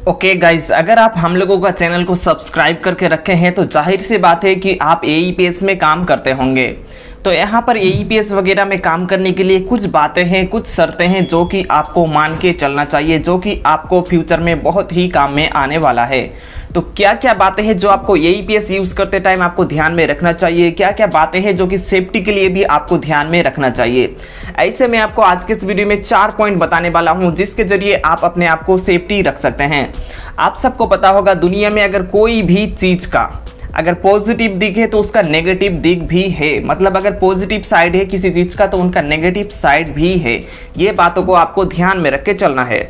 Okay guys, अगर आप हम लोगों का चैनल को सब्सक्राइब करके रखे हैं तो जाहिर सी बात है कि आप एईपीएस में काम करते होंगे। तो यहाँ पर एईपीएस वगैरह में काम करने के लिए कुछ बातें हैं, कुछ शर्तें हैं जो कि आपको मान के चलना चाहिए, जो कि आपको फ्यूचर में बहुत ही काम में आने वाला है। तो क्या क्या बातें हैं जो आपको एईपीएस यूज़ करते टाइम आपको ध्यान में रखना चाहिए, क्या क्या बातें हैं जो कि सेफ्टी के लिए भी आपको ध्यान में रखना चाहिए। ऐसे में आपको आज के इस वीडियो में 4 पॉइंट बताने वाला हूं जिसके जरिए आप अपने आप को सेफ्टी रख सकते हैं। आप सबको पता होगा दुनिया में अगर कोई भी चीज़ का अगर पॉजिटिव दिख है तो उसका नेगेटिव दिख भी है। मतलब अगर पॉजिटिव साइड है किसी चीज़ का तो उनका नेगेटिव साइड भी है। ये बातों को आपको ध्यान में रख के चलना है।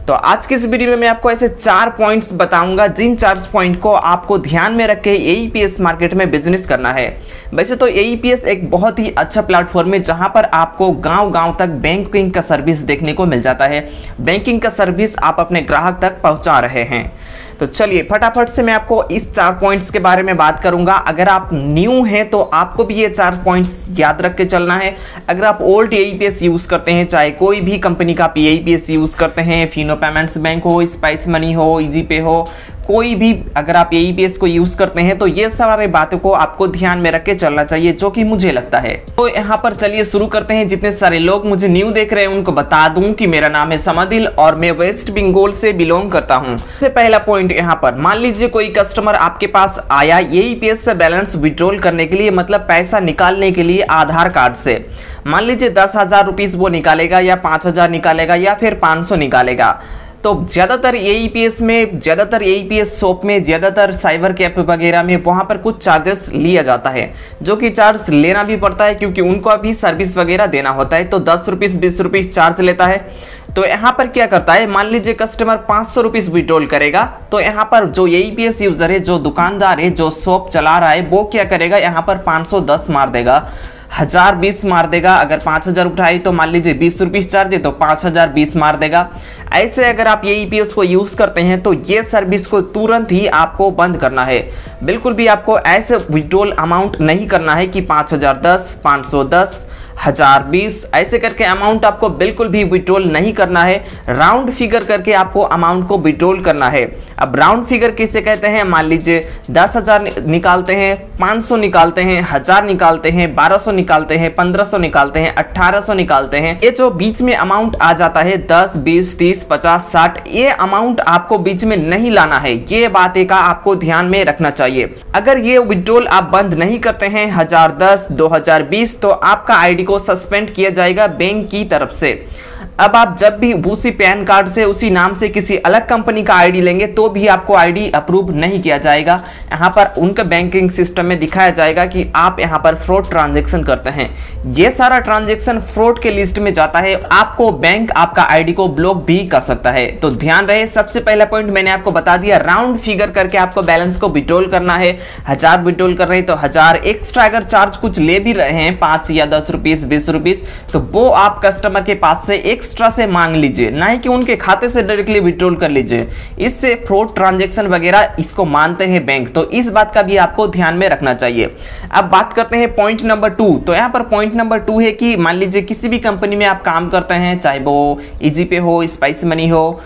तो आज के इस वीडियो में मैं आपको ऐसे 4 पॉइंट्स बताऊंगा जिन 4 पॉइंट को आपको ध्यान में रख के एईपीएस मार्केट में बिजनेस करना है। वैसे तो एईपीएस एक बहुत ही अच्छा प्लेटफॉर्म है जहां पर आपको गांव-गांव तक बैंकिंग का सर्विस देखने को मिल जाता है। बैंकिंग का सर्विस आप अपने ग्राहक तक पहुंचा रहे हैं। तो चलिए फटाफट से मैं आपको इस 4 पॉइंट्स के बारे में बात करूंगा। अगर आप न्यू हैं तो आपको भी ये 4 पॉइंट्स याद रख के चलना है। अगर आप ओल्ड एईपीएस यूज करते हैं, चाहे कोई भी कंपनी का एईपीएस यूज करते हैं, फिनो पेमेंट्स बैंक हो, स्पाइस मनी हो, इजीपे हो, कोई भी अगर आप एईपीएस को यूज करते हैं तो ये सारे बातों को आपको ध्यान में रख के चलना चाहिए, जो कि मुझे लगता है। तो यहाँ पर चलिए शुरू करते हैं। जितने सारे लोग मुझे न्यू देख रहे हैं उनको बता दूं कि मेरा नाम है समादिल और मैं वेस्ट बंगाल से बिलोंग करता हूँ। सबसे पहला पॉइंट यहाँ पर, मान लीजिए कोई कस्टमर आपके पास आया एईपीएस से बैलेंस विड्रॉल करने के लिए, मतलब पैसा निकालने के लिए आधार कार्ड से। मान लीजिए 10,000 रुपीज वो निकालेगा या 5,000 निकालेगा या फिर 500 निकालेगा। तो ज़्यादातर एईपीएस शॉप में, ज़्यादातर साइबर कैफे वगैरह में वहाँ पर कुछ चार्जेस लिया जाता है, जो कि चार्ज लेना भी पड़ता है क्योंकि उनको भी सर्विस वगैरह देना होता है। तो 10 रुपीज़ 20 रुपीज़ चार्ज लेता है। तो यहाँ पर क्या करता है, मान लीजिए कस्टमर 500 रुपीज़ विड्रॉल करेगा तो यहाँ पर जो एईपीएस यूज़र है, जो दुकानदार है, जो शॉप चला रहा है, वो क्या करेगा, यहाँ पर 510 मार देगा, 1020 मार देगा। अगर 5,000 उठाई तो मान लीजिए 20 रुपीज़ चार्ज है तो 5,020 मार देगा। ऐसे अगर आप एईपीएस को यूज़ करते हैं तो ये सर्विस को तुरंत ही आपको बंद करना है। बिल्कुल भी आपको ऐसे विड्रॉल अमाउंट नहीं करना है कि 5,010, 510, 1020 ऐसे करके अमाउंट आपको बिल्कुल भी विड्रॉल नहीं करना है। राउंड फिगर करके आपको अमाउंट को विड्रॉल करना है। अब राउंड फिगर किसे कहते हैं, मान लीजिए 10,000 निकालते हैं, 500 निकालते हैं, 1000 निकालते हैं, 1200 निकालते हैं, 1500 निकालते हैं, 1800 निकालते हैं। ये जो बीच में अमाउंट आ जाता है 10, 20, 30, 50, 60, ये अमाउंट आपको बीच में नहीं लाना है। ये बातें का आपको ध्यान में रखना चाहिए। अगर ये विड्रॉल आप बंद नहीं करते हैं 1010, 2020 तो आपका आईडी को सस्पेंड किया जाएगा बैंक की तरफ से। अब आप जब भी उसी पैन कार्ड से, उसी नाम से किसी अलग कंपनी का आईडी लेंगे तो भी आपको आईडी अप्रूव नहीं किया जाएगा। यहाँ पर उनके बैंकिंग सिस्टम में दिखाया जाएगा कि आप यहाँ पर फ्रॉड ट्रांजैक्शन करते हैं। ये सारा ट्रांजैक्शन फ्रॉड के लिस्ट में जाता है। आपको बैंक आपका आईडी को ब्लॉक भी कर सकता है। तो ध्यान रहे, सबसे पहला पॉइंट मैंने आपको बता दिया, राउंड फिगर करके आपको बैलेंस को विड्रॉल करना है। 1000 विड्रॉल कर रहे हैं तो 1000 एक्स्ट्रा अगर चार्ज कुछ ले भी रहे हैं 5 या 10 रुपीज, 20 रुपीज, तो वो आप कस्टमर के पास से एक्स्ट्रा से मांग लीजिए, ना ही कि उनके खाते से डायरेक्टली विड्रॉल कर लीजिए। इससे फ्रॉड ट्रांजैक्शन वगैरह इसको मानते हैं बैंक। तो इस बात का भी आपको ध्यान में रखना चाहिए। अब बात करते हैं पॉइंट नंबर 2। तो यहाँ पर पॉइंट नंबर 2 है कि मान लीजिए किसी भी कंपनी में आप काम करते हैं, चाहे वो इजीपे हो, स्पाइस मनी हो,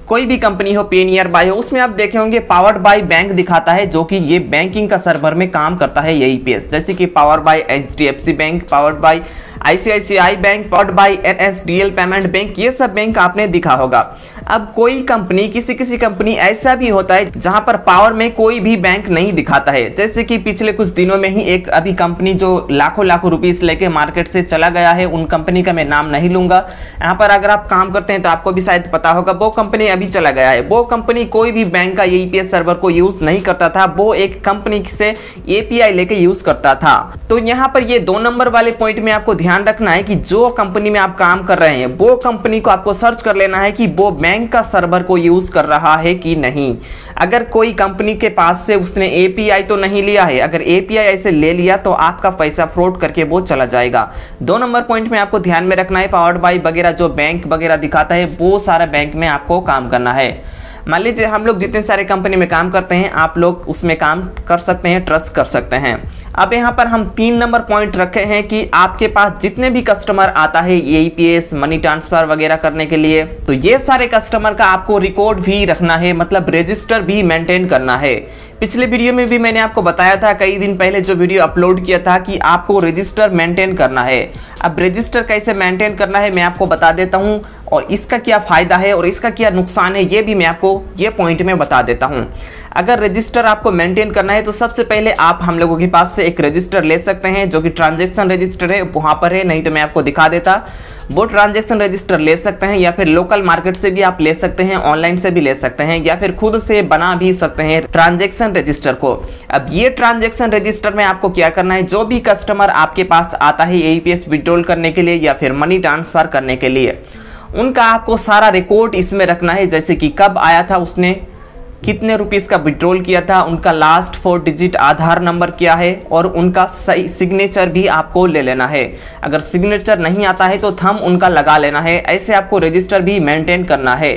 कोई भी कंपनी हो, पे नियर बाय हो, उसमें आप देखे होंगे पावर्ड बाय बैंक दिखाता है, जो कि ये बैंकिंग का सर्वर में काम करता है एईपीएस। जैसे कि powered by HDFC bank, powered by ICICI bank, powered by NSDL payment bank, ये सब बैंक आपने दिखा होगा। अब कोई कंपनी, किसी कंपनी ऐसा भी होता है जहां पर पावर में कोई भी बैंक नहीं दिखाता है। जैसे कि पिछले कुछ दिनों में ही एक अभी कंपनी जो लाखों रुपीस लेके मार्केट से चला गया है, उन कंपनी का मैं नाम नहीं लूंगा। यहाँ पर अगर आप काम करते हैं तो आपको भी शायद पता होगा, वो कंपनी अभी चला गया है। वो कंपनी कोई भी बैंक का एईपीएस सर्वर को यूज नहीं करता था, वो एक कंपनी से एपीआई लेके यूज करता था। तो यहाँ पर ये 2 नंबर वाले पॉइंट में आपको ध्यान रखना है कि जो कंपनी में आप काम कर रहे हैं वो कंपनी को आपको सर्च कर लेना है कि वो बैंक का सर्वर को यूज कर रहा है कि नहीं। अगर कोई कंपनी के पास से उसने एपीआई तो नहीं लिया है, अगर एपीआई ऐसे ले लिया तो आपका पैसा फ्रॉड करके वो चला जाएगा। 2 नंबर पॉइंट में आपको ध्यान में रखना है, पावर्ड बाय वगैरह जो बैंक वगैरह दिखाता है वो सारा बैंक में आपको काम करना है। मान लीजिए हम लोग जितने सारे कंपनी में काम करते हैं, आप लोग उसमें काम कर सकते हैं, ट्रस्ट कर सकते हैं। अब यहाँ पर हम 3 नंबर पॉइंट रखे हैं कि आपके पास जितने भी कस्टमर आता है AEPS मनी ट्रांसफर वगैरह करने के लिए, तो ये सारे कस्टमर का आपको रिकॉर्ड भी रखना है, मतलब रजिस्टर भी मेंटेन करना है। पिछले वीडियो में भी मैंने आपको बताया था, कई दिन पहले जो वीडियो अपलोड किया था, कि आपको रजिस्टर मेंटेन करना है। अब रजिस्टर कैसे मेंटेन करना है मैं आपको बता देता हूँ, और इसका क्या फ़ायदा है और इसका क्या नुकसान है ये भी मैं आपको ये पॉइंट में बता देता हूँ। अगर रजिस्टर आपको मेंटेन करना है तो सबसे पहले आप हम लोगों के पास से एक रजिस्टर ले सकते हैं, जो कि ट्रांजैक्शन रजिस्टर है, वहाँ पर है, नहीं तो मैं आपको दिखा देता। वो ट्रांजैक्शन रजिस्टर ले सकते हैं, या फिर लोकल मार्केट से भी आप ले सकते हैं, ऑनलाइन से भी ले सकते हैं, या फिर खुद से बना भी सकते हैं ट्रांजैक्शन रजिस्टर को। अब ये ट्रांजैक्शन रजिस्टर में आपको क्या करना है, जो भी कस्टमर आपके पास आता है AEPS विड्रॉल करने के लिए या फिर मनी ट्रांसफर करने के लिए, उनका आपको सारा रिकॉर्ड इसमें रखना है। जैसे कि कब आया था, उसने कितने रुपीस का विड्रॉल किया था, उनका लास्ट 4 डिजिट आधार नंबर क्या है, और उनका सही सिग्नेचर भी आपको ले लेना है। अगर सिग्नेचर नहीं आता है तो थंब उनका लगा लेना है। ऐसे आपको रजिस्टर भी मेंटेन करना है।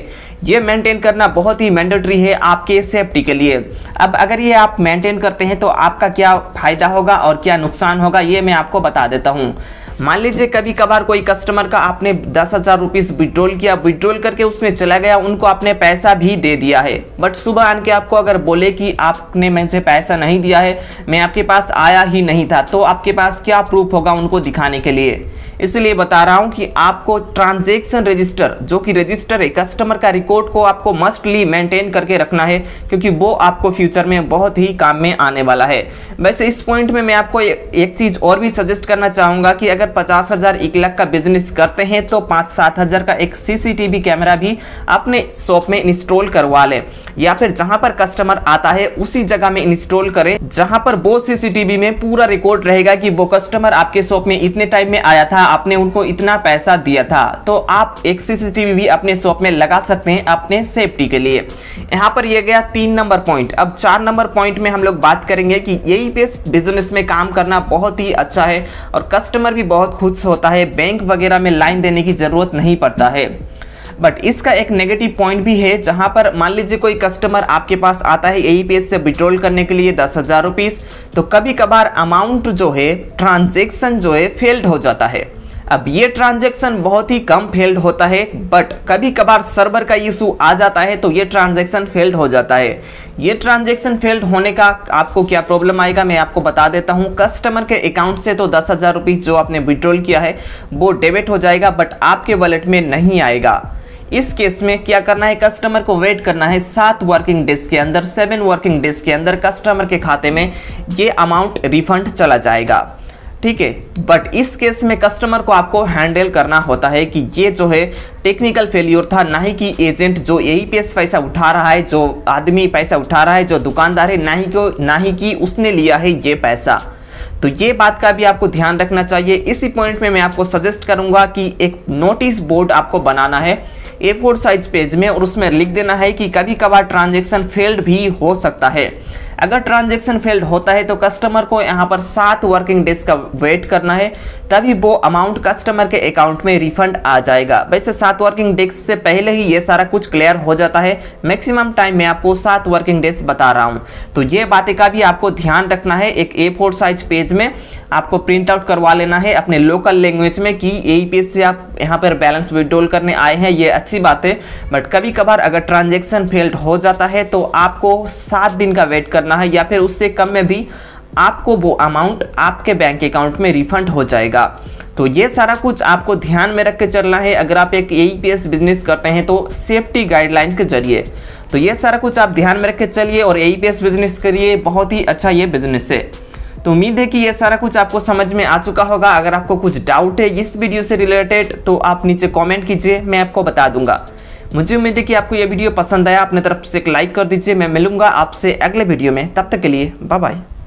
ये मेंटेन करना बहुत ही मैंडेटरी है आपके सेफ्टी के लिए। अब अगर ये आप मेंटेन करते हैं तो आपका क्या फ़ायदा होगा और क्या नुकसान होगा ये मैं आपको बता देता हूँ। मान लीजिए कभी कभार कोई कस्टमर का आपने 10,000 रुपीज़ विड्रॉल किया, विड्रॉल करके उसमें चला गया, उनको आपने पैसा भी दे दिया है, बट सुबह आन के आपको अगर बोले कि आपने मुझे पैसा नहीं दिया है, मैं आपके पास आया ही नहीं था, तो आपके पास क्या प्रूफ होगा उनको दिखाने के लिए। इसलिए बता रहा हूं कि आपको ट्रांजैक्शन रजिस्टर, जो कि रजिस्टर है, कस्टमर का रिकॉर्ड को आपको मस्टली मेंटेन करके रखना है, क्योंकि वो आपको फ्यूचर में बहुत ही काम में आने वाला है। वैसे इस पॉइंट में मैं आपको एक चीज़ और भी सजेस्ट करना चाहूँगा कि अगर 50,000 1 लाख का बिजनेस करते हैं तो 5-7 हज़ार का एक CCTV कैमरा भी अपने शॉप में इंस्टॉल करवा लें, या फिर जहाँ पर कस्टमर आता है उसी जगह में इंस्टॉल करें, जहाँ पर वो CCTV में पूरा रिकॉर्ड रहेगा कि वो कस्टमर आपके शॉप में इतने टाइम में आया था, आपने उनको इतना पैसा दिया था। तो आप एक CCTV भी अपने शॉप में लगा सकते हैं अपने सेफ्टी के लिए। यहाँ पर ये गया 3 नंबर पॉइंट। अब 4 नंबर पॉइंट में हम लोग बात करेंगे कि AEPS बिजनेस में काम करना बहुत ही अच्छा है और कस्टमर भी बहुत खुश होता है, बैंक वगैरह में लाइन देने की जरूरत नहीं पड़ता है। बट इसका एक नेगेटिव पॉइंट भी है, जहां पर मान लीजिए कोई कस्टमर आपके पास आता है AEPS से विड्रॉल करने के लिए 10,000 रुपीज़, तो कभी कभार अमाउंट जो है, ट्रांजैक्शन जो है, फेल्ड हो जाता है। अब ये ट्रांजैक्शन बहुत ही कम फेल्ड होता है, बट कभी कभार सर्वर का इशू आ जाता है तो ये ट्रांजैक्शन फेल्ड हो जाता है। ये ट्रांजैक्शन फेल्ड होने का आपको क्या प्रॉब्लम आएगा मैं आपको बता देता हूँ। कस्टमर के अकाउंट से तो 10,000 रुपीज़ जो आपने विड्रॉल किया है वो डेबिट हो जाएगा, बट आपके वॉलेट में नहीं आएगा। इस केस में क्या करना है, कस्टमर को वेट करना है 7 वर्किंग डेज के अंदर, 7 वर्किंग डेज के अंदर कस्टमर के खाते में ये अमाउंट रिफंड चला जाएगा, ठीक है। बट इस केस में कस्टमर को आपको हैंडल करना होता है कि ये जो है टेक्निकल फेलियर था, ना ही कि एजेंट जो AEPS पैसा उठा रहा है, जो आदमी पैसा उठा रहा है, जो दुकानदार है, ना ही कि उसने लिया है ये पैसा। तो ये बात का भी आपको ध्यान रखना चाहिए। इसी पॉइंट में मैं आपको सजेस्ट करूंगा कि एक नोटिस बोर्ड आपको बनाना है A4 साइज पेज में, और उसमें लिख देना है कि कभी कभार ट्रांजैक्शन फेल्ड भी हो सकता है। अगर ट्रांजैक्शन फेल्ड होता है तो कस्टमर को यहाँ पर 7 वर्किंग डेज का वेट करना है, तभी वो अमाउंट कस्टमर के अकाउंट में रिफंड आ जाएगा। वैसे 7 वर्किंग डेज से पहले ही ये सारा कुछ क्लियर हो जाता है। मैक्सिमम टाइम में आपको 7 वर्किंग डेज बता रहा हूँ, तो ये बातें का भी आपको ध्यान रखना है। एक A4 साइज पेज में आपको प्रिंट आउट करवा लेना है अपने लोकल लैंग्वेज में कि AEPS से आप यहाँ पर बैलेंस विड्रॉल करने आए हैं, ये अच्छी बात है। बट कभी कभार अगर ट्रांजैक्शन फेल्ड हो जाता है तो आपको 7 दिन का वेट करना है, या फिर उससे कम में भी आपको वो अमाउंट आपके बैंक अकाउंट में रिफंड हो जाएगा। तो ये सारा कुछ आपको ध्यान में रख के चलना है अगर आप एक AEPS बिजनेस करते हैं तो सेफ्टी गाइडलाइन के जरिए। तो ये सारा कुछ आप ध्यान में रख के चलिए और AEPS बिजनेस करिए, बहुत ही अच्छा ये बिजनेस है। तो उम्मीद है कि ये सारा कुछ आपको समझ में आ चुका होगा। अगर आपको कुछ डाउट है इस वीडियो से रिलेटेड तो आप नीचे कमेंट कीजिए, मैं आपको बता दूंगा। मुझे उम्मीद है कि आपको ये वीडियो पसंद आया, अपने तरफ से एक लाइक कर दीजिए। मैं मिलूंगा आपसे अगले वीडियो में, तब तक के लिए बाय बाय।